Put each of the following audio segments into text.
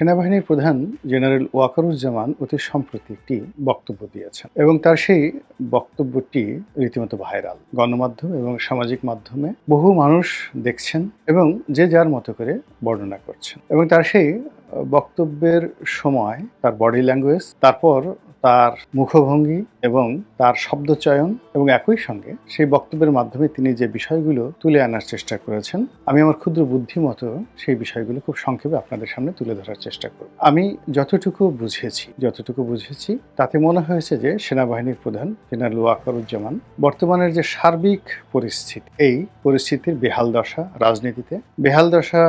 সেনাবাহিনীর প্রধান জেনারেল ওয়াকারুজ্জামান অতি সম্প্রতি একটি বক্তব্য দিয়েছেন এবং তার সেই বক্তব্যটি রীতিমতো ভাইরাল। গণমাধ্যম এবং সামাজিক মাধ্যমে বহু মানুষ দেখছেন এবং যে যার মতো করে বর্ণনা করছেন এবং তার সেই বক্তব্যের সময় তার বডি ল্যাঙ্গুয়েজ, তারপর তার মুখভঙ্গি এবং তার শব্দচয়ন এবং একই সঙ্গে সেই বক্তব্যের মাধ্যমে তিনি যে বিষয়গুলো তুলে আনার চেষ্টা করেছেন, আমি আমার ক্ষুদ্র বুদ্ধি মতো সেই বিষয়গুলো খুব সংক্ষেপে আপনাদের সামনে তুলে ধরার চেষ্টা করব। আমি যতটুকু বুঝেছি তাতে মনে হয়েছে যে সেনাবাহিনীর প্রধান জেনারেল ওয়াকারুজ্জামান বর্তমানের যে সার্বিক পরিস্থিতি, এই পরিস্থিতির বেহাল দশা রাজনীতিতে, বেহাল দশা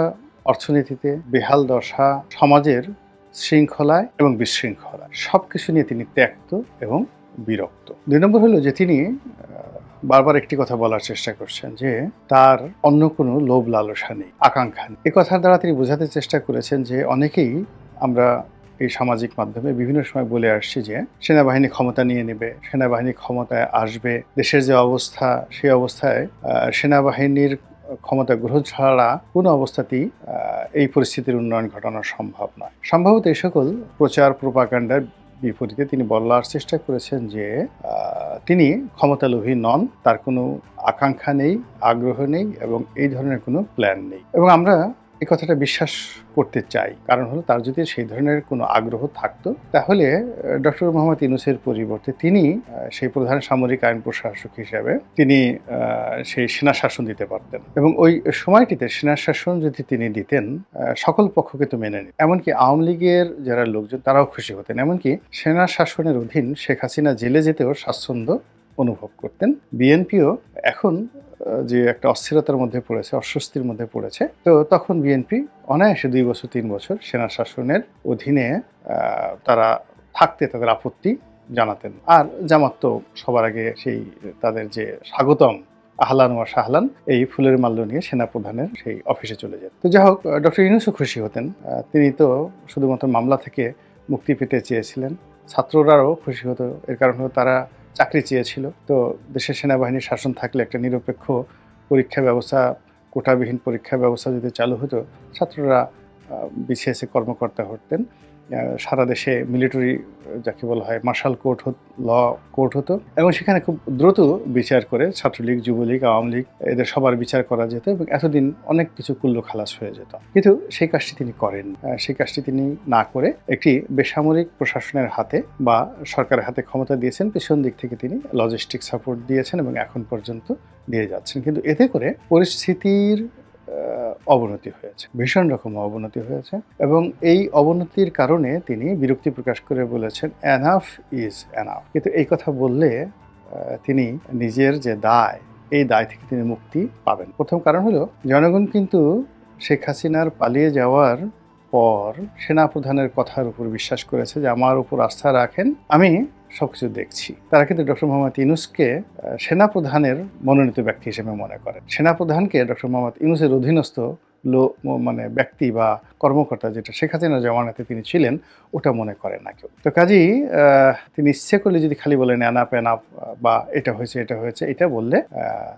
অর্থনীতিতে, বেহাল দশা সমাজের শৃঙ্খলায় এবং বিশৃঙ্খলায় সবকিছু নিয়ে তিনি ত্যক্ত এবং বিরক্ত। ২ নম্বর হলো যে তিনি বারবার একটি কথা বলার চেষ্টা করছেন যে তার অন্য কোনো লোভ লালসা নেই, আকাঙ্ক্ষা নেই। এই কথার দ্বারা তিনি বোঝাতে চেষ্টা করেছেন যে অনেকেই আমরা এই সামাজিক মাধ্যমে বিভিন্ন সময় বলে আসছি যে সেনাবাহিনী ক্ষমতা নিয়ে নেবে, সেনাবাহিনী ক্ষমতায় আসবে, দেশের যে অবস্থা সেই অবস্থায় সেনাবাহিনীর ক্ষমতা গ্রহণ ছাড়া কোনো অবস্থাতেই এই পরিস্থিতির উন্নয়ন ঘটানো সম্ভব নয়। সম্ভবত এই সকল প্রচার প্রোপাগান্ডার বিপরীতে তিনি বলার চেষ্টা করেছেন যে তিনি ক্ষমতালোভী নন, তার কোনো আকাঙ্ক্ষা নেই, আগ্রহ নেই এবং এই ধরনের কোনো প্ল্যান নেই। এবং আমরা এই কথাটা বিশ্বাস করতে চাই, কারণ হলো তার যদি সেই ধরনের কোনো আগ্রহ থাকতো তাহলে ডক্টর মোহাম্মদ ইউনূসের পরিবর্তে তিনি সেই প্রধান সামরিক আইন প্রশাসক হিসাবে তিনি সেই সেনা শাসন দিতে পারতেন এবং ওই সময়টিতে সেনা শাসন যদি তিনি দিতেন সকল পক্ষকে তো মেনে নিত, এমনকি আওয়ামী লীগের যারা লোকজন তারাও খুশি হতেন, এমনকি সেনা শাসনের অধীন শেখ হাসিনা জেলে যেতেও স্বাচ্ছন্দ্য অনুভব করতেন। বিএনপিও এখন যে একটা অস্থিরতার মধ্যে পড়েছে, অস্বস্তির মধ্যে পড়েছে, তো তখন বিএনপি অনায়াসে 2 বছর 3 বছর সেনা শাসনের অধীনে তারা থাকতে তাদের আপত্তি জানাতেন। আর জামাত তো সবার আগে সেই তাদের যে স্বাগতম আহলান ওয়া সাহলান এই ফুলের মাল্য নিয়ে সেনাপ্রধানের সেই অফিসে চলে যেত। তো যাই হোক, ডক্টর ইউনূসও খুশি হতেন। তিনি তো শুধুমাত্র মামলা থেকে মুক্তি পেতে চেয়েছিলেন, ছাত্ররাও খুশি হতো। এর কারণ হলো তারা চাকরি চেয়েছিল। তো দেশের সেনাবাহিনীর শাসন থাকলে একটা নিরপেক্ষ পরীক্ষা ব্যবস্থা, কোটাবিহীন পরীক্ষা ব্যবস্থা যদি চালু হতো, ছাত্ররা বিসিএসে কর্মকর্তা হতেন। সারা দেশে মিলিটারি যাকে বলা হয় মার্শাল কোর্ট, ল কোর্ট হতো এবং সেখানে খুব দ্রুত বিচার করে ছাত্রলীগ, যুবলীগ, আওয়ামী লীগ এদের সবার বিচার করা যেত এবং এতদিন অনেক কিছু কুল্লো খালাস হয়ে যেত। কিন্তু সেই কাজটি তিনি করেন। সেই কাজটি তিনি না করে একটি বেসামরিক প্রশাসনের হাতে বা সরকারের হাতে ক্ষমতা দিয়েছেন। পেছন দিক থেকে তিনি লজিস্টিক সাপোর্ট দিয়েছেন এবং এখন পর্যন্ত দিয়ে যাচ্ছেন। কিন্তু এতে করে পরিস্থিতির অবনতি হয়েছে, ভীষণ রকম অবনতি হয়েছে এবং এই অবনতির কারণে তিনি বিরক্তি প্রকাশ করে বলেছেন এনাফ ইজ এনাফ। কিন্তু এই কথা বললে তিনি নিজের যে দায়, এই দায় থেকে তিনি মুক্তি পাবেন। প্রথম কারণ হলো জনগণ কিন্তু শেখ হাসিনার পালিয়ে যাওয়ার পর সেনাপ্রধানের কথার উপর বিশ্বাস করেছে যে আমার উপর আস্থা রাখেন, আমি সবকিছু দেখছি। তারা কিন্তু ডক্টর মোহাম্মদ ইউনূসকে সেনাপ্রধানের মনোনীত ব্যক্তি হিসেবে মনে করেন। সেনাপ্রধানকে ডক্টর মোহাম্মদ ইউনূসের অধীনস্থ মানে ব্যক্তি বা কর্মকর্তা, যেটা শেখ হাসিনার জমানাতে তিনি ছিলেন, ওটা মনে করেন না কেউ। তো কাজেই তিনি ইচ্ছে করলে যদি খালি বলেন এনাপ এনাপ বা এটা হয়েছে এটা বললে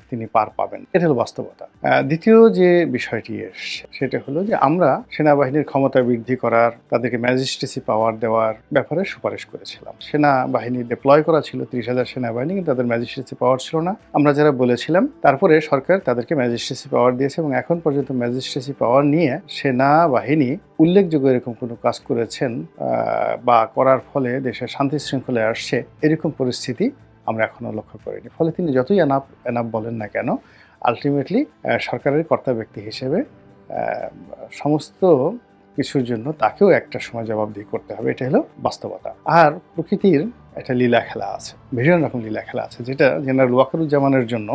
তিনি পার পাবেন। এটা হলো বাস্তবতা। দ্বিতীয় যে বিষয়টি এসছে সেটা হলো যে আমরা সেনাবাহিনীর ক্ষমতা বৃদ্ধি করার, তাদেরকে ম্যাজিস্ট্রেসি পাওয়ার দেওয়ার ব্যাপারে সুপারিশ করেছিলাম। সেনাবাহিনী ডিপ্লয় করা ছিল 30,000 সেনাবাহিনী, কিন্তু তাদের ম্যাজিস্ট্রেসি পাওয়ার ছিল না আমরা যারা বলেছিলাম। তারপরে সরকার তাদেরকে ম্যাজিস্ট্রেসি পাওয়ার দিয়েছে এবং এখন পর্যন্ত ম্যাজিস্ট্রেসি পাওয়ার নিয়ে সেনাবাহিনী উল্লেখযোগ্য এরকম কোনো কাজ করেছেন বা করার ফলে দেশের শান্তি শৃঙ্খলায় আসছে এরকম পরিস্থিতি আমরা এখনো লক্ষ্য করিনি। ফলে তিনি যতই এনাপ বলেন না কেন, আলটিমেটলি সরকারের কর্তা ব্যক্তি হিসেবে সমস্ত কিছুর জন্য তাকেও একটা সময় জবাবদিহি করতে হবে। এটা হলো বাস্তবতা। আর প্রকৃতির একটা লীলা খেলা আছে, ভীষণ রকম লীলা খেলা আছে, যেটা জেনারেল ওয়াকারুজ্জামানের জন্য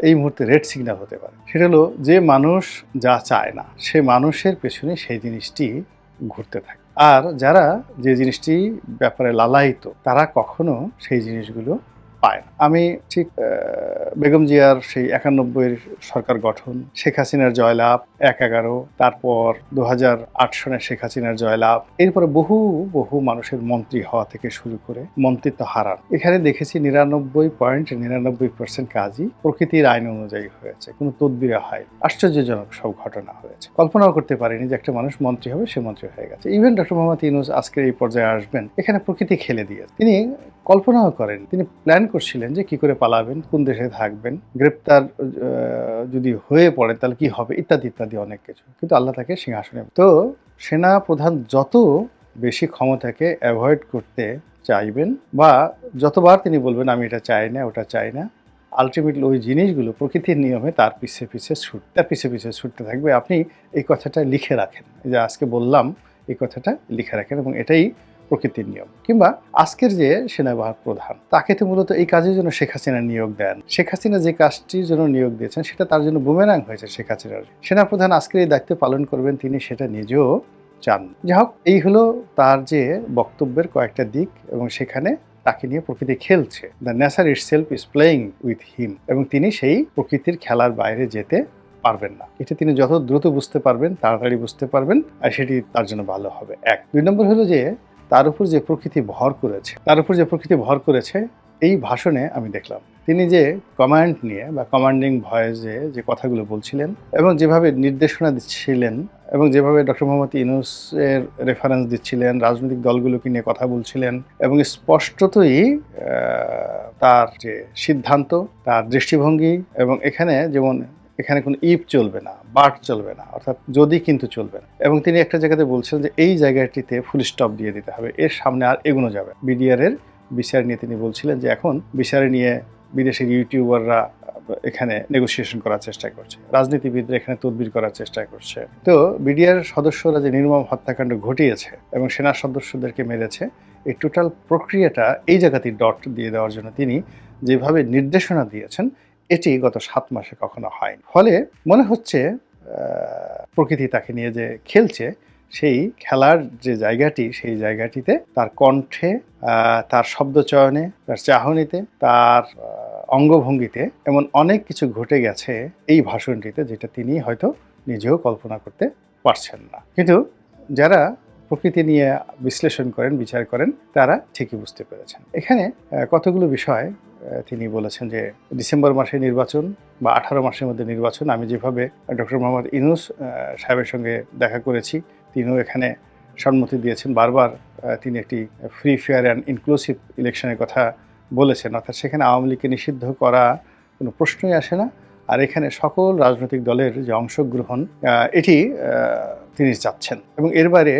এই মুহূর্তে রেড সিগন্যাল হতে পারে। সেটা হলো যে মানুষ যা চায় না সে মানুষের পেছনে সেই জিনিসটি ঘুরতে থাকে, আর যারা যে জিনিসটি ব্যাপারে লালায়িত তারা কখনো সেই জিনিসগুলো পায় না। আমি ঠিক বেগম জিয়ার সেই 91-এর সরকার গঠন, শেখ হাসিনার জয়লাভ ১/১১, তারপর ২০০৮ সনে শেখ হাসিনার জয়লাভ, এরপরে বহু বহু মানুষের মন্ত্রী হওয়া থেকে শুরু করে মন্ত্রিত্ব হারান। এখানে দেখেছি 99.99% কাজই প্রকৃতির আইন অনুযায়ী হয়েছে, কোনো তদবিরে হয়। আশ্চর্যজনক সব ঘটনা হয়েছে। কল্পনাও করতে পারিনি যে একটা মানুষ মন্ত্রী হবে, সে মন্ত্রী হয়ে গেছে। ইভেন ডক্টর মোহাম্মদ ইউনূস আজকের এই পর্যায়ে আসবেন, এখানে প্রকৃতি খেলে দিয়েছে। তিনি কল্পনাও করেন, তিনি প্ল্যান করছিলেন যে কি করে পালাবেন, কোন দেশে থাকবেন, গ্রেপ্তার যদি হয়ে পড়ে তাহলে কি হবে, ইত্যাদি ইত্যাদি অনেক কিছু। কিন্তু আল্লাহ তাকে সিংহাসনে। তো সেনা প্রধান যত বেশি ক্ষমতাকে অ্যাভয়েড করতে চাইবেন বা যতবার তিনি বলবেন আমি এটা চাই না, ওটা চাই না, আলটিমেটলি ওই জিনিসগুলো প্রকৃতির নিয়মে তার পিছে পিছে ছুটতে থাকবে। আপনি এই কথাটা লিখে রাখেন, যে আজকে বললাম এই কথাটা লিখে রাখেন, এবং এটাই প্রকৃতির নিয়ম। কিংবা আজকের যে সেনাবাহিনী প্রধান, তাকে তো মূলত এই কাজের জন্য শেখ হাসিনা নিয়োগ দেন। শেখ হাসিনা যে কাজটির জন্য নিয়োগ দিয়েছেন সেটা তার জন্য বুমেরাং হয়েছে। শেখ হাসিনার সেনাপ্রধান আজকের এই দায়িত্ব পালন করবেন, তিনি সেটা নিজেও চান। যাই হোক, এই হলো তার যে বক্তব্যের কয়েকটা দিক, এবং সেখানে তাকে নিয়ে প্রকৃতি খেলছে। The nature itself is playing with him, এবং তিনি সেই প্রকৃতির খেলার বাইরে যেতে পারবেন না। এটা তিনি যত দ্রুত বুঝতে পারবেন, তাড়াতাড়ি বুঝতে পারবেন, আর সেটি তার জন্য ভালো হবে। ১ ২ নম্বর হলো যে তার উপর যে প্রকৃতি ভর করেছে, এই ভাষণে আমি দেখলাম তিনি যে কমান্ড নিয়ে বা কমান্ডিং ভয়েসে যে কথাগুলো বলছিলেন এবং যেভাবে নির্দেশনা দিচ্ছিলেন এবং যেভাবে ডক্টর মোহাম্মদ ইউনূসের রেফারেন্স দিচ্ছিলেন, রাজনৈতিক দলগুলোকে নিয়ে কথা বলছিলেন, এবং স্পষ্টতই তার যে সিদ্ধান্ত, তার দৃষ্টিভঙ্গি, এবং এখানে কোনো ইফ চলবে না, বাট চলবে না, অর্থাৎ যদি কিন্তু চলবে না। এবং তিনি একটা জায়গাতে বলছেন যে এই জায়গাটিতে ফুল স্টপ দিয়ে দিতে হবে, এর সামনে আর এগোনো যাবে। বিডিআর এর বিচার নিয়ে তিনি বলছিলেন যে এখন বিচারে নিয়ে বিদেশের ইউটিউবাররা এখানে নেগোসিয়েশন করার চেষ্টা করছে, রাজনীতিবিদরা এখানে তদবির করার চেষ্টা করছে। তো বিডিআর সদস্যরা যে নির্মম হত্যাকাণ্ড ঘটিয়েছে এবং সেনা সদস্যদেরকে মেরেছে, এই টোটাল প্রক্রিয়াটা এই জায়গাতেই ডট দিয়ে দেওয়ার জন্য তিনি যেভাবে নির্দেশনা দিয়েছেন, এটি গত ৭ মাসে কখনো হয়নি। ফলে মনে হচ্ছে প্রকৃতি তাকে নিয়ে যে খেলছে, সেই খেলার যে জায়গাটি, সেই জায়গাটিতে তার কণ্ঠে, তার শব্দচয়নে, তার চাহনিতে, তার অঙ্গভঙ্গিতে এমন অনেক কিছু ঘটে গেছে এই ভাষণটিতে, যেটা তিনি হয়তো নিজেও কল্পনা করতে পারছেন না। কিন্তু যারা প্রকৃতি নিয়ে বিশ্লেষণ করেন, বিচার করেন, তারা ঠিকই বুঝতে পেরেছেন। এখানে কতগুলো বিষয় তিনি বলেছেন যে ডিসেম্বর মাসে নির্বাচন বা 18 মাসের মধ্যে নির্বাচন। আমি যেভাবে ডক্টর মোহাম্মদ ইউনূস সাহেবের সঙ্গে দেখা করেছি, তিনিও এখানে সম্মতি দিয়েছেন। বারবার তিনি একটি ফ্রি, ফেয়ার অ্যান্ড ইনক্লুসিভ ইলেকশনের কথা বলেছেন, অর্থাৎ সেখানে আওয়ামী লীগকে নিষিদ্ধ করা কোনো প্রশ্নই আসে না। আর এখানে সকল রাজনৈতিক দলের যে অংশগ্রহণ, এটি তিনি চাচ্ছেন, এবং এর বাইরে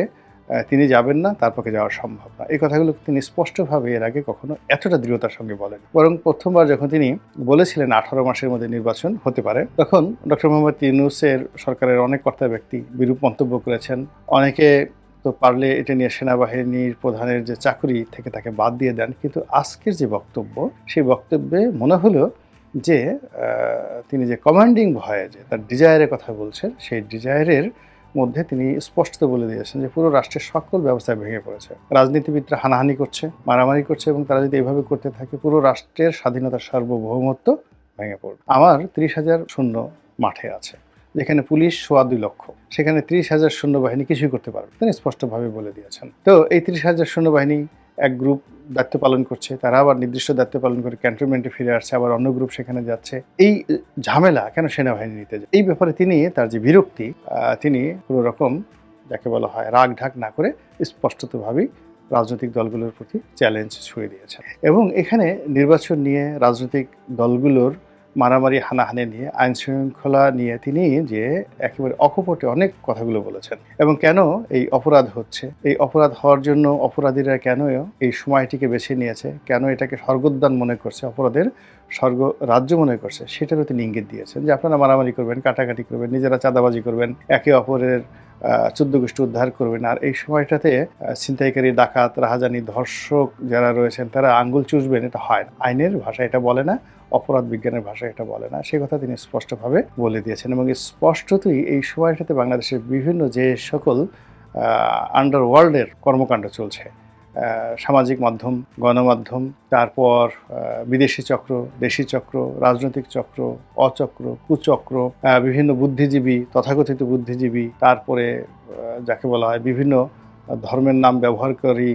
তিনি যাবেন না, তার পক্ষে যাওয়া সম্ভব না। এই কথাগুলো তিনি স্পষ্টভাবে এর আগে কখনো এতটা দৃঢ়তার সঙ্গে বলেন। বরং প্রথমবার যখন তিনি বলেছিলেন 18 মাসের মধ্যে নির্বাচন হতে পারে, তখন ডক্টর মোহাম্মদ ইউনূসের সরকারের অনেক কর্তা ব্যক্তি বিরূপ মন্তব্য করেছেন। অনেকে তো পারলে এটা নিয়ে সেনাবাহিনীর প্রধানের যে চাকরি থেকে তাকে বাদ দিয়ে দেন। কিন্তু আজকের যে বক্তব্য, সেই বক্তব্যে মনে হলো যে তিনি যে কমান্ডিং ভয়েসে তার ডিজায়ারের কথা বলছেন, সেই ডিজায়ারের মধ্যে তিনি স্পষ্ট বলে দিয়েছেন যে পুরো রাষ্ট্রের সকল ব্যবস্থা ভেঙে পড়েছে, রাজনীতিবিদরা হানাহানি করছে, মারামারি করছে, এবং তারা যদি এভাবে করতে থাকে পুরো রাষ্ট্রের স্বাধীনতার সার্বভৌমত্ব ভেঙে পড়বে। আমার 30,000 সৈন্য মাঠে আছে, যেখানে পুলিশ 2.25 লক্ষ, সেখানে 30,000 সৈন্যবাহিনী কিছুই করতে পারবে, তিনি স্পষ্টভাবে বলে দিয়েছেন। তো এই 30,000 সৈন্যবাহিনী এক গ্রুপ দায়িত্ব পালন করছে, তারা আবার নির্দিষ্ট দায়িত্ব পালন করে ক্যান্টনমেন্টে ফিরে আসছে, আবার অন্য গ্রুপ সেখানে যাচ্ছে। এই ঝামেলা কেন সেনাবাহিনী নিতে যায়? এই ব্যাপারে তিনি তার যে বিরক্তি, তিনি কোনো রকম যাকে বলা হয় রাগ ঢাক না করে স্পষ্টতভাবেই রাজনৈতিক দলগুলোর প্রতি চ্যালেঞ্জ ছুড়ে দিয়েছেন। এবং এখানে নির্বাচন নিয়ে, রাজনৈতিক দলগুলোর মারামারি হানাহানি নিয়ে, আইন শৃঙ্খলা নিয়ে তিনি যে একেবারে অকপটে অনেক কথাগুলো বলেছেন। এবং কেন এই অপরাধ হচ্ছে, এই অপরাধ হওয়ার জন্য অপরাধীরা কেন এই সময়টিকে বেছে নিয়েছে, কেন এটাকে স্বর্গোদ্যান মনে করছে, অপরাধের স্বর্গ রাজ্য মনে করছে, সেটারও তিনি ইঙ্গিত দিয়েছেন যে আপনারা মারামারি করবেন, কাটাকাটি করবেন, নিজেরা চাঁদাবাজি করবেন, একে অপরের 14 গোষ্ঠী উদ্ধার করবেন। আর এই সময়টাতে ছিনতাইকারী, ডাকাত, রাহাজানি, ধর্ষক যারা রয়েছেন তারা আঙ্গুল চুষবেন, এটা হয় না। আইনের ভাষা এটা বলে না, অপরাধ বিজ্ঞানের ভাষা এটা বলে না। সে কথা তিনি স্পষ্টভাবে বলে দিয়েছেন। এবং স্পষ্টতই এই সময়টাতে বাংলাদেশের বিভিন্ন যে সকল আন্ডারওয়ার্ল্ডের কর্মকাণ্ড চলছে, সামাজিক মাধ্যম, গণমাধ্যম, তারপর বিদেশি চক্র, দেশি চক্র, রাজনৈতিক চক্র, অচক্র, কুচক্র, বিভিন্ন বুদ্ধিজীবী, তথাকথিত বুদ্ধিজীবী, তারপরে যাকে বলা হয় বিভিন্ন ধর্মের নাম ব্যবহারকারী,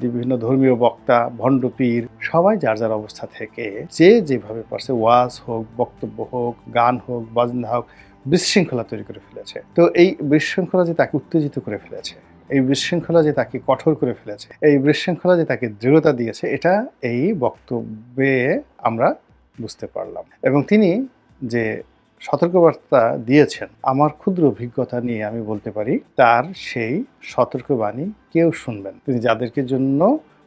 বিভিন্ন ধর্মীয় বক্তা, ভণ্ড পীর, সবাই যার যার অবস্থা থেকে যে যেভাবে পারছে ওয়াজ হোক, বক্তব্য হোক, গান হোক, বাজনা হোক, বিশৃঙ্খলা তৈরি করে ফেলেছে। তো এই বিশৃঙ্খলা যে তাকে উত্তেজিত করে ফেলেছে, এই বিশৃঙ্খলা যে তাকে কঠোর করে ফেলেছে, এই বিশৃঙ্খলা যে তাকে দৃঢ়তা দিয়েছে, এটা এই বক্তব্যে আমরা বুঝতে পারলাম। এবং তিনি যে সতর্কবার্তা দিয়েছেন, আমার ক্ষুদ্র অভিজ্ঞতা নিয়ে আমি বলতে পারি তার সেই সতর্কবাণী কেউ শুনবেন। তিনি যাদেরকে জন্য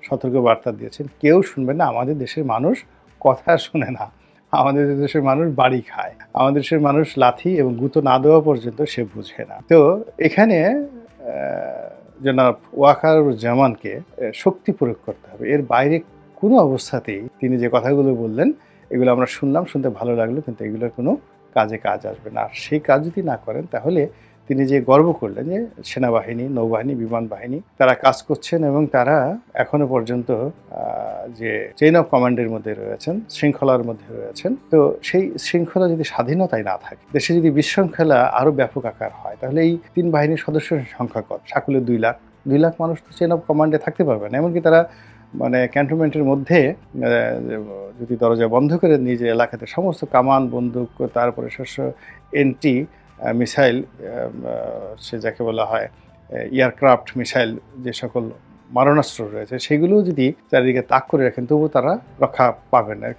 সতর্কবার্তা দিয়েছেন কেউ শুনবেন না। আমাদের দেশের মানুষ কথা শোনে না, আমাদের দেশের মানুষ বাড়ি খায়, আমাদের দেশের মানুষ লাথি এবং গুঁতো না দেওয়া পর্যন্ত সে বুঝে না। তো এখানে জনাব ওয়াকারুজ্জামানকে শক্তি প্রয়োগ করতে হবে, এর বাইরে কোনো অবস্থাতেই তিনি যে কথাগুলো বললেন এগুলো আমরা শুনলাম, শুনতে ভালো লাগলো, কিন্তু এগুলোর কোনো কাজ আসবে না। আর সেই কাজ যদি না করেন তাহলে তিনি যে গর্ব করলেন যে সেনাবাহিনী, নৌবাহিনী, বিমান বাহিনী তারা কাজ করছেন এবং তারা এখনো পর্যন্ত যে চেইন অফ কমান্ডের মধ্যে রয়েছেন, শৃঙ্খলার মধ্যে রয়েছেন। তো সেই শৃঙ্খলা যদি স্বাধীনতায় না থাকে, দেশে যদি বিশৃঙ্খলা আরও ব্যাপক আকার হয়, তাহলে এই 3 বাহিনীর সদস্যের সংখ্যা কত? সকলে 2 লাখ। 2 লাখ মানুষ তো চেইন অফ কমান্ডে থাকতে পারবে না। এমনকি তারা মানে ক্যান্টনমেন্টের মধ্যে যদি দরজা বন্ধ করে নিজের এলাকাতে সমস্ত কামান, বন্দুক, তারপরে শস্য এন্টি মিসাইল, সে যাকে বলা হয় এয়ারক্রাফট মিসাইল, যে সকল মারণাস্ত্র রয়েছে সেগুলোও যদি চারিদিকে তাক করে রাখেন তবুও তারা রক্ষা পাবেন না।